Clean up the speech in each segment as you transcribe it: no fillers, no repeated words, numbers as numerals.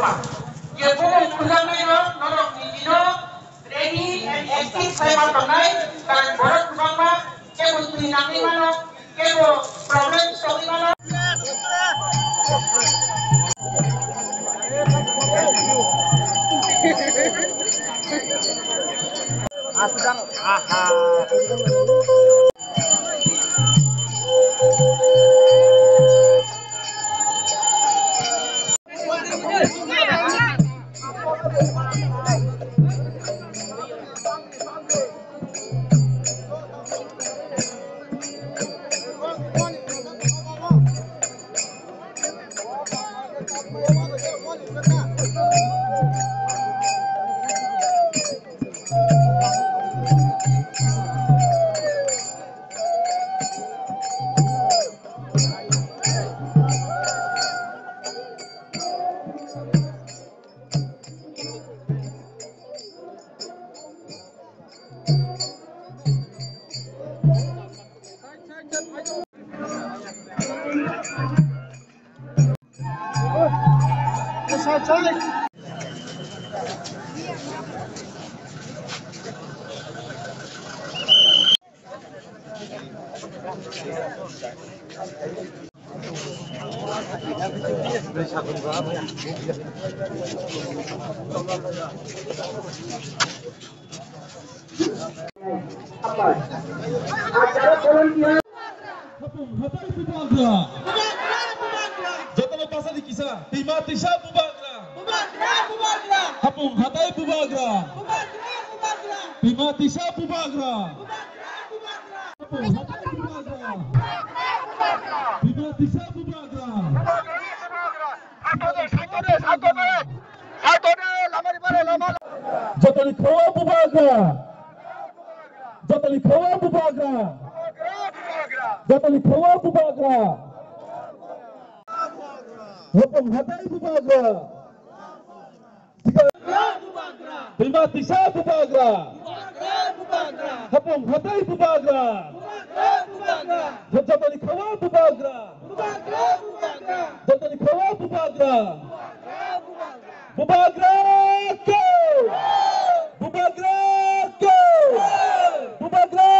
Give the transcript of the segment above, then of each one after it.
Roma. Ye bung pulang nero norok nijino ready and active saya matonai dan borok kubangma kebo tuinami mano kebo problem solvi mano. Acara volunteer. Hatai Bubagra. Jatana pasal di kisah. Timatisa Bubagra. Hapung Hatai Bubagra. Timatisa Bubagra. Hapung Hatai Bubagra. Timatisa Bubagra. Jatani Kawa Bubagra. Jatani Kawa Bubagra. Jatani Kawa Bubagra. Hapung Hatai Bubagra. Timatisa Bubagra. Hapung Hatai Bubagra. Jatani Kawa Bubagra. Jatani Kawa Bubagra. Bubagra go! Bubagra go! Bubagra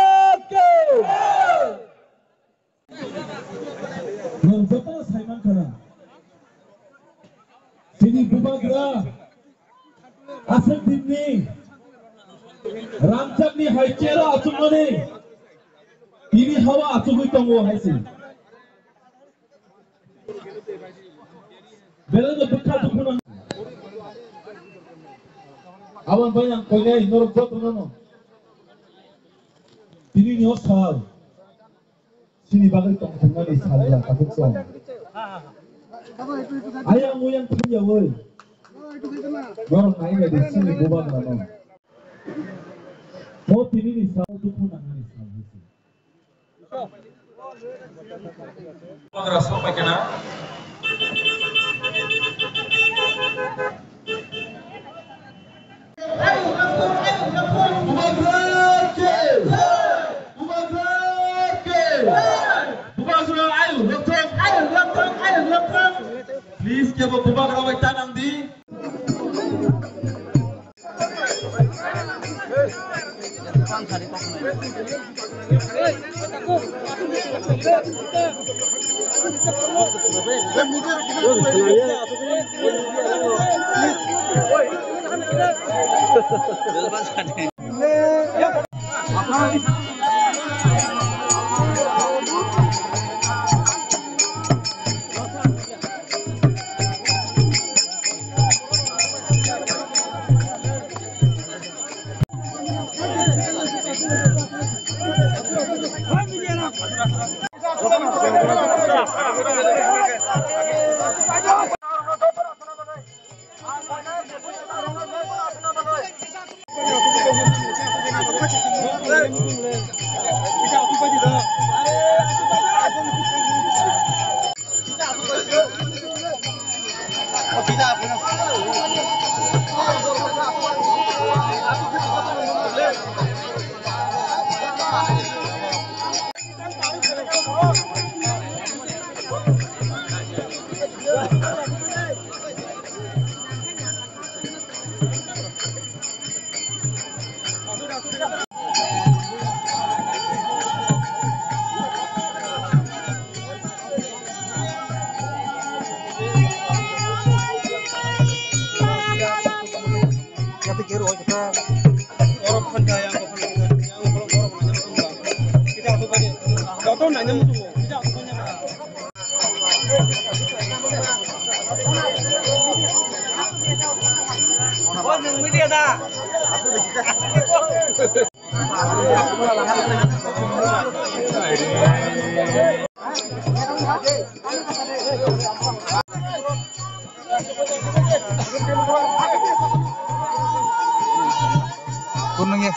go! Jatana Saiman Kana. Sini Bubagra. Asal dimni. Ramchak ni haicera acumane. Ini hawa acumui tongo haisi. Belanda bekal dukunan. Awan banyak koinai norok jauh nono. Ini ni osal. Sini bagai tong tengah ni salah takut song. Ayam moyang punya woi. Norok naik dari sini Bubagra nono. Mau ini ni salah dukunan ni salah. Bubagra sampai kena. Please give a Bubagra way tanang di. media dah. Kunungnya.